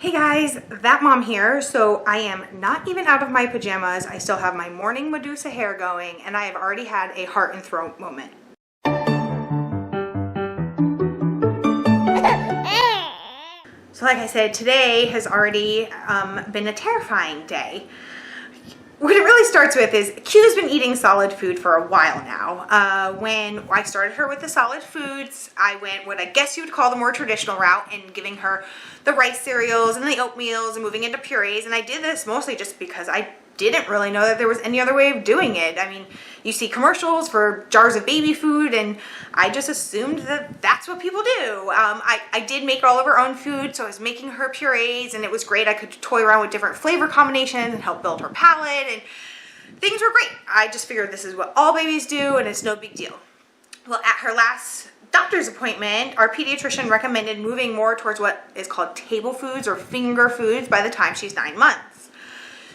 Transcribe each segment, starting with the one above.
Hey guys, that mom here. So I am not even out of my pajamas. I still have my morning Medusa hair going, and I have already had a heart and throat moment. So like I said, today has already been a terrifying day. What it really starts with is Q's been eating solid food for a while now. When I started her with the solid foods, I went what I guess you would call the more traditional route in giving her the rice cereals and the oatmeals and moving into purees. And I did this mostly just because I didn't really know that there was any other way of doing it. I mean, you see commercials for jars of baby food, and I just assumed that that's what people do. I did make all of her own food, so I was making her purees, and it was great. I could toy around with different flavor combinations and help build her palate, and things were great. I just figured this is what all babies do, and it's no big deal. Well, at her last doctor's appointment, our pediatrician recommended moving more towards what is called table foods or finger foods by the time she's 9 months.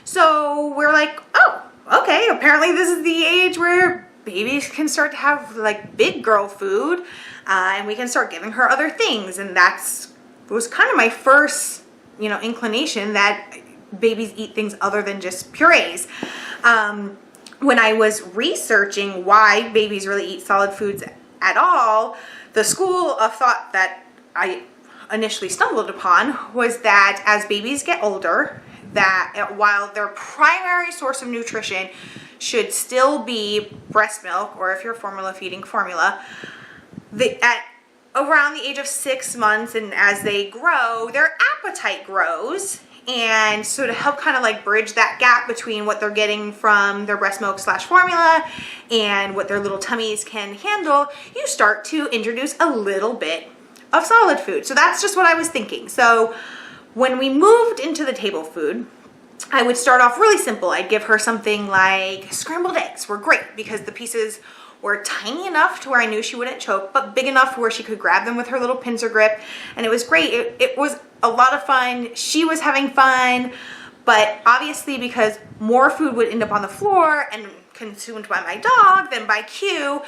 So we're like, oh, okay, apparently this is the age where babies can start to have like big girl food, and we can start giving her other things. And was kind of my first, inclination that babies eat things other than just purees. When I was researching why babies really eat solid foods at all, the school of thought that I initially stumbled upon was that as babies get older, that while their primary source of nutrition should still be breast milk, or if you're formula feeding, formula, at around the age of 6 months and as they grow, their appetite grows. And so to help kind of like bridge that gap between what they're getting from their breast milk / formula and what their little tummies can handle, you start to introduce a little bit of solid food. So that's just what I was thinking. So when we moved into the table food, I would start off really simple. I'd give her something like scrambled eggs were great because the pieces were tiny enough to where I knew she wouldn't choke, but big enough to where she could grab them with her little pincer grip. And it was great. It was a lot of fun. She was having fun, but obviously because more food would end up on the floor and consumed by my dog than by Q,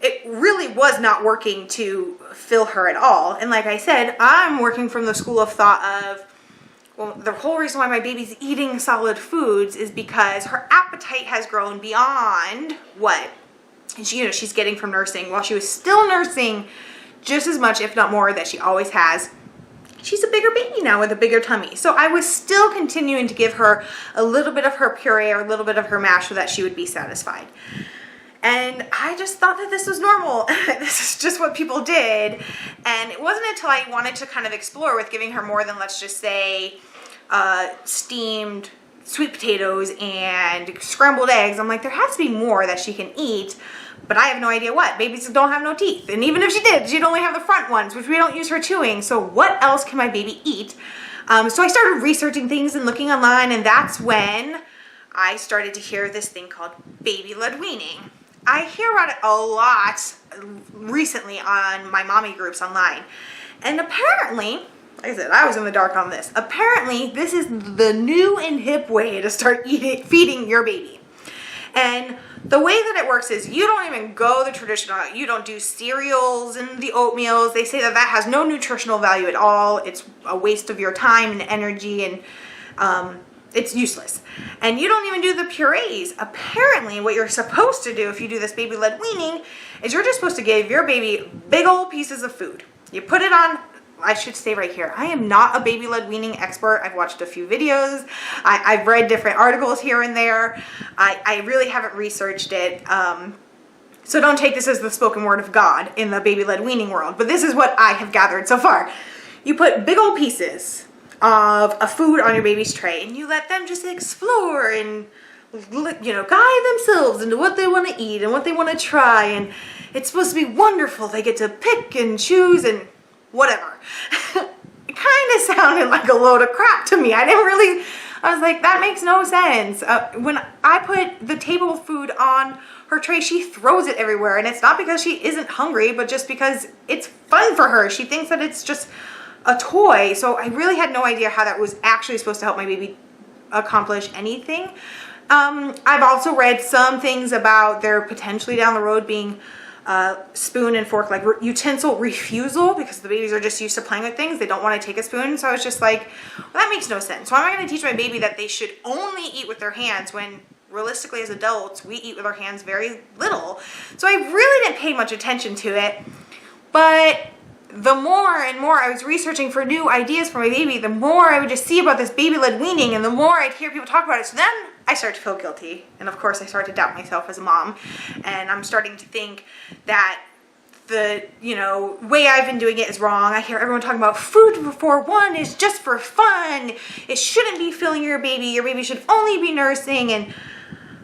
it really was not working to fill her at all. And like I said, I'm working from the school of thought of, well, the whole reason why my baby's eating solid foods is because her appetite has grown beyond what she's getting from nursing. While she was still nursing just as much, if not more, that she always has, she's a bigger baby now with a bigger tummy. So I was still continuing to give her a little bit of her puree or a little bit of her mash so that she would be satisfied. And I just thought that this was normal. This is just what people did. And it wasn't until I wanted to kind of explore with giving her more than, let's just say, steamed sweet potatoes and scrambled eggs. I'm like, there has to be more that she can eat, but I have no idea what. Babies don't have no teeth. And even if she did, she'd only have the front ones, which we don't use for chewing. So what else can my baby eat? So I started researching things and looking online, and that's when I started to hear this thing called baby-led weaning. I hear about it a lot recently on my mommy groups online. And apparently, like I said, I was in the dark on this. Apparently, this is the new and hip way to start feeding your baby. And the way that it works is you don't even go the traditional route. You don't do cereals and the oatmeals. They say that that has no nutritional value at all. It's a waste of your time and energy, and it's useless. And you don't even do the purees. Apparently, what you're supposed to do if you do this baby-led weaning is you're just supposed to give your baby big old pieces of food. You put it on, I should say right here, I am not a baby-led weaning expert. I've watched a few videos. I've read different articles here and there. I really haven't researched it. So don't take this as the spoken word of God in the baby-led weaning world. But this is what I have gathered so far. You put big old pieces of a food on your baby's tray, and you let them just explore and guide themselves into what they want to eat and what they want to try, and it's supposed to be wonderful. They get to pick and choose and whatever. It kind of sounded like a load of crap to me. I was like, that makes no sense. When I put the table food on her tray, she throws it everywhere, and it's not because she isn't hungry, but just because it's fun for her. She thinks that it's just a toy. So I really had no idea how that was actually supposed to help my baby accomplish anything. I've also read some things about there potentially down the road being spoon and fork, like utensil refusal, because the babies are just used to playing with things. They don't want to take a spoon. So I was just like, well, that makes no sense. Why am I going to teach my baby that they should only eat with their hands when realistically as adults, we eat with our hands very little? So I really didn't pay much attention to it. But the more and more I was researching for new ideas for my baby, the more I would just see about this baby-led weaning, and the more I'd hear people talk about it. So then I started to feel guilty. And of course I started to doubt myself as a mom. And I'm starting to think that the, way I've been doing it is wrong. I hear everyone talking about food before one is just for fun. It shouldn't be filling your baby. Your baby should only be nursing. And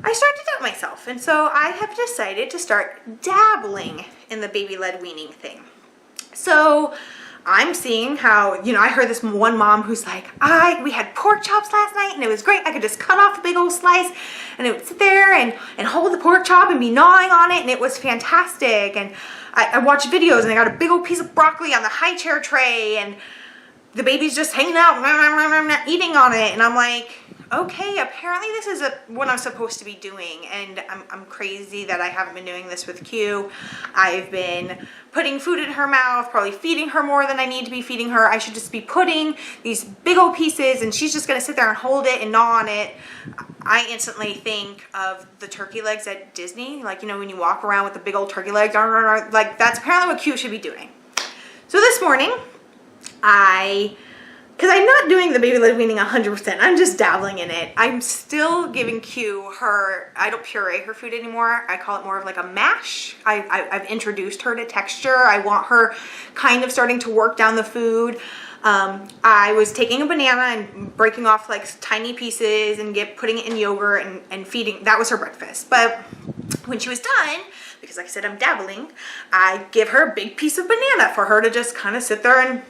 I started to doubt myself. And so I have decided to start dabbling in the baby-led weaning thing. So I'm seeing how, I heard this one mom who's like, we had pork chops last night and it was great. I could just cut off a big old slice and it would sit there and hold the pork chop and be gnawing on it, and it was fantastic. And I watched videos and I got a big old piece of broccoli on the high chair tray and the baby's just hanging out, eating on it. And I'm like, okay, apparently this is what I'm supposed to be doing, and I'm crazy that I haven't been doing this with Q. I've been putting food in her mouth, probably feeding her more than I need to be feeding her. I should just be putting these big old pieces, and she's just gonna sit there and hold it and gnaw on it. I instantly think of the turkey legs at Disney, like, when you walk around with the big old turkey legs, like that's apparently what Q should be doing. So this morning, because I'm not doing the baby-led weaning 100%, I'm just dabbling in it. I'm still giving Q I don't puree her food anymore. I call it more of like a mash. I've introduced her to texture. I want her kind of starting to work down the food. I was taking a banana and breaking off like tiny pieces and putting it in yogurt and feeding. That was her breakfast. But when she was done, because like I said, I'm dabbling, I give her a big piece of banana for her to just kind of sit there and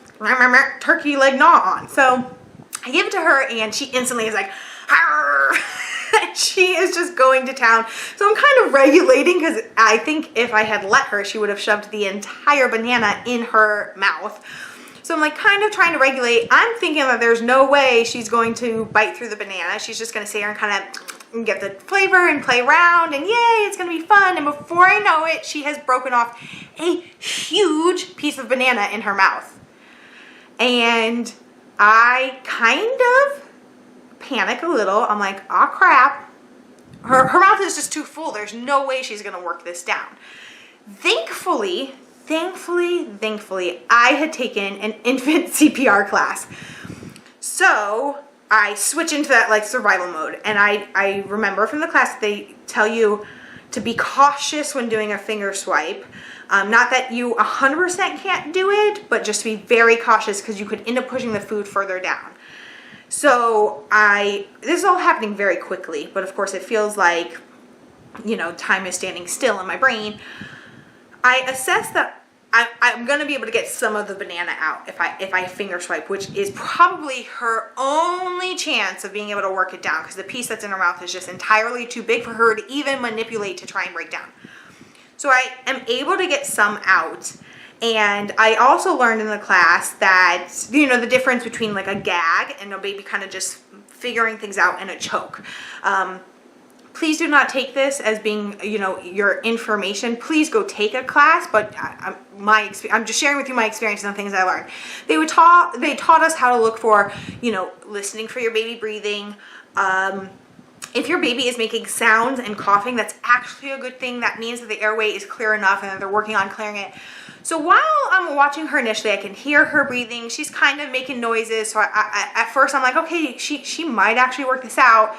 turkey leg gnaw on. So I give it to her and she instantly is like, she is just going to town. So I'm kind of regulating, because I think if I had let her, she would have shoved the entire banana in her mouth. So I'm like kind of trying to regulate. I'm thinking that there's no way she's going to bite through the banana. She's just going to sit here and kind of get the flavor and play around, and yay, it's going to be fun. And before I know it, she has broken off a huge piece of banana in her mouth. And I kind of panic a little. I'm like, oh crap. Her mouth is just too full. There's no way she's going to work this down. Thankfully, I had taken an infant CPR class. So I switch into that like survival mode. And I remember from the class, they tell you to be cautious when doing a finger swipe. Not that you 100% can't do it, but just to be very cautious, because you could end up pushing the food further down. So this is all happening very quickly, but of course it feels like, time is standing still in my brain. I assess that I'm going to be able to get some of the banana out if I finger swipe, which is probably her only chance of being able to work it down, because the piece that's in her mouth is just entirely too big for her to even manipulate to try and break down. So I am able to get some out. And I also learned in the class that, the difference between like a gag and a baby kind of just figuring things out, and a choke. Please do not take this as being, your information. Please go take a class, but I'm just sharing with you my experiences and things I learned. They taught us how to look for, listening for your baby breathing. If your baby is making sounds and coughing, that's actually a good thing. That means that the airway is clear enough and that they're working on clearing it. So while I'm watching her initially, I can hear her breathing. She's kind of making noises. So at first I'm like, okay, she might actually work this out.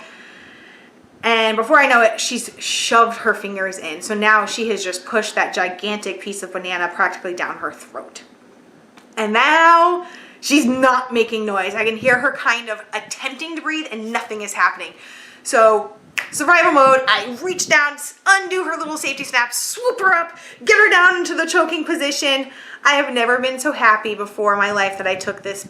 And before I know it, she's shoved her fingers in. So now she has just pushed that gigantic piece of banana practically down her throat. And now she's not making noise. I can hear her kind of attempting to breathe and nothing is happening. So survival mode, I reach down, undo her little safety snap, swoop her up, get her down into the choking position. I have never been so happy before in my life that I took this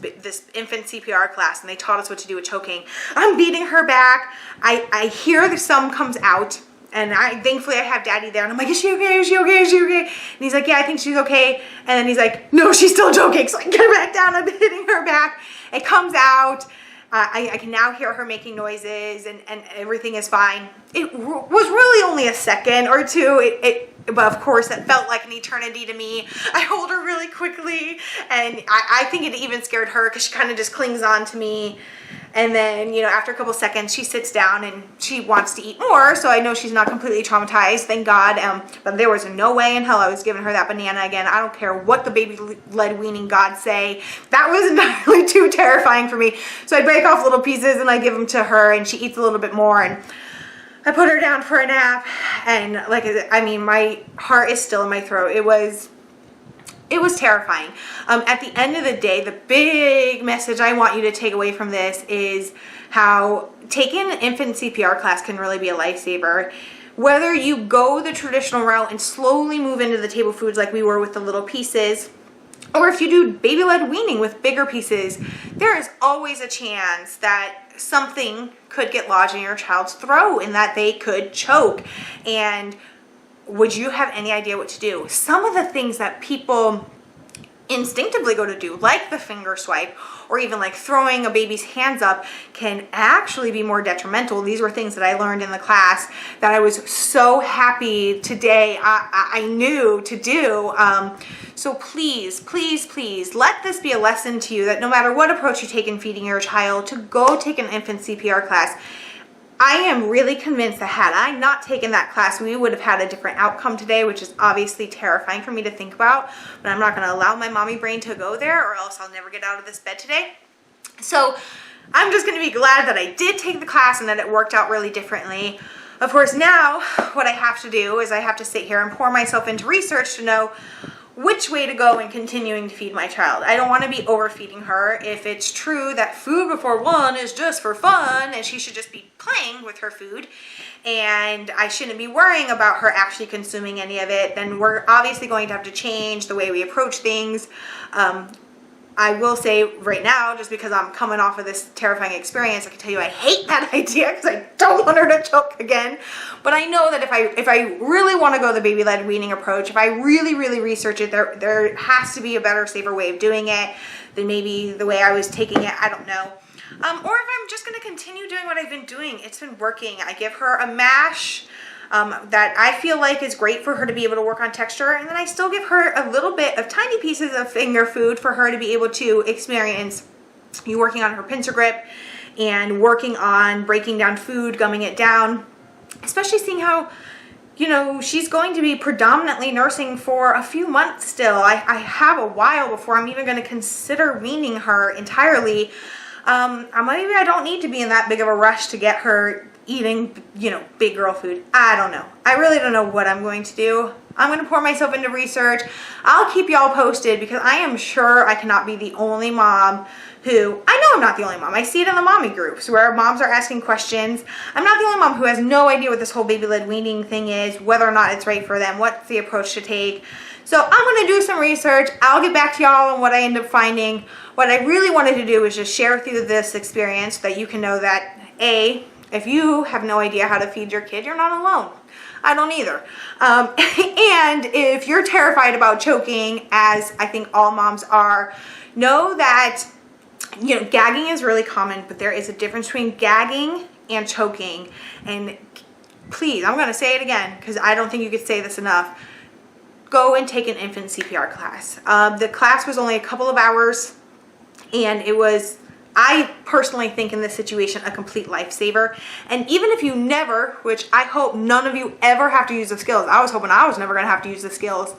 infant CPR class and they taught us what to do with choking. I'm beating her back. I hear the some comes out, and thankfully I have Daddy there, and I'm like, is she okay? Is she okay? Is she okay? And he's like, yeah, I think she's okay. And then he's like, no, she's still choking. So I get her back down. I'm hitting her back. It comes out. I can now hear her making noises, and everything is fine. It was really only a second or two. But of course, that felt like an eternity to me. I hold her really quickly, and I think it even scared her because she kind of just clings on to me. And then, you know, after a couple seconds, she sits down and she wants to eat more. So I know she's not completely traumatized, thank God. But there was no way in hell I was giving her that banana again. I don't care what the baby-led weaning gods say. That was entirely too terrifying for me. So I break off little pieces and I give them to her, and she eats a little bit more. And I put her down for a nap. And like, I mean, my heart is still in my throat. It was terrifying. At the end of the day, the big message I want you to take away from this is how taking an infant CPR class can really be a lifesaver. Whether you go the traditional route and slowly move into the table foods like we were with the little pieces, or if you do baby-led weaning with bigger pieces, there is always a chance that something could get lodged in your child's throat and that they could choke. And would you have any idea what to do? Some of the things that people instinctively go to do, like the finger swipe, or even like throwing a baby's hands up, can actually be more detrimental. These were things that I learned in the class that I was so happy today I knew to do. So please, please, please let this be a lesson to you that no matter what approach you take in feeding your child, to go take an infant CPR class. I am really convinced that had I not taken that class, we would have had a different outcome today, which is obviously terrifying for me to think about, but I'm not going to allow my mommy brain to go there, or else I'll never get out of this bed today. So I'm just going to be glad that I did take the class and that it worked out really differently. Of course, now what I have to do is I have to sit here and pour myself into research to know which way to go in continuing to feed my child. I don't want to be overfeeding her. If it's true that food before one is just for fun and she should just be playing with her food and I shouldn't be worrying about her actually consuming any of it, then we're obviously going to have to change the way we approach things. I will say right now, just because I'm coming off of this terrifying experience, I can tell you I hate that idea because I don't want her to choke again. But I know that if I really want to go the baby-led weaning approach, if I really, really research it, there has to be a better, safer way of doing it than maybe the way I was taking it. I don't know. Or if I'm just going to continue doing what I've been doing. It's been working. I give her a mash that I feel like is great for her to be able to work on texture, and then I still give her a little bit of tiny pieces of finger food for her to be able to experience you working on her pincer grip and working on breaking down food, gumming it down, especially seeing how, you know, she's going to be predominantly nursing for a few months still. I have a while before I'm even going to consider weaning her entirely. Maybe I don't need to be in that big of a rush to get her eating, you know, big girl food. I don't know. I really don't know what I'm going to do. I'm going to pour myself into research. I'll keep y'all posted because I am sure I cannot be the only mom who, I know I'm not the only mom. I see it in the mommy groups where moms are asking questions. I'm not the only mom who has no idea what this whole baby-led weaning thing is, whether or not it's right for them, what's the approach to take. So I'm going to do some research. I'll get back to y'all on what I end up finding. What I really wanted to do is just share with you this experience so that you can know that, A, if you have no idea how to feed your kid, you're not alone. I don't either. And if you're terrified about choking, as I think all moms are, know that, you know, gagging is really common, but there is a difference between gagging and choking. And please, I'm going to say it again because I don't think you could say this enough. Go and take an infant CPR class. The class was only a couple of hours, and it was, I personally think in this situation, a complete lifesaver. And even if you never, which I hope none of you ever have to use the skills. I was hoping I was never going to have to use the skills.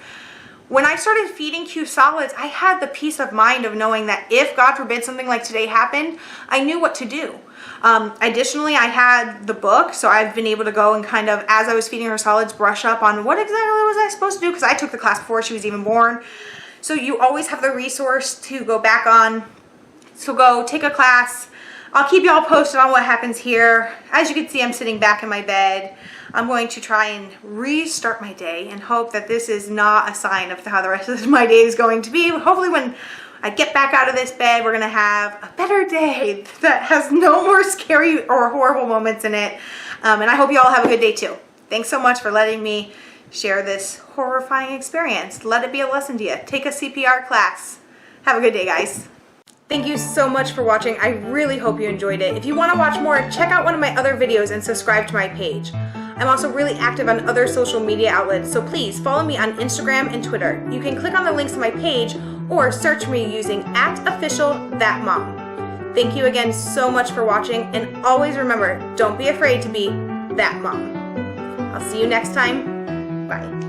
When I started feeding Q solids, I had the peace of mind of knowing that if, God forbid, something like today happened, I knew what to do. Additionally, I had the book, so I've been able to go and kind of, as I was feeding her solids, brush up on what exactly was I supposed to do, because I took the class before she was even born. So you always have the resource to go back on. So go take a class. I'll keep y'all posted on what happens here. As you can see, I'm sitting back in my bed. I'm going to try and restart my day and hope that this is not a sign of how the rest of my day is going to be. Hopefully when I get back out of this bed, we're going to have a better day that has no more scary or horrible moments in it. And I hope you all have a good day too. Thanks so much for letting me share this horrifying experience. Let it be a lesson to you. Take a CPR class. Have a good day, guys. Thank you so much for watching. I really hope you enjoyed it. If you want to watch more, check out one of my other videos and subscribe to my page. I'm also really active on other social media outlets, so please follow me on Instagram and Twitter. You can click on the links on my page or search me using @officialthatmom. Thank you again so much for watching, and always remember, don't be afraid to be that mom. I'll see you next time. Bye.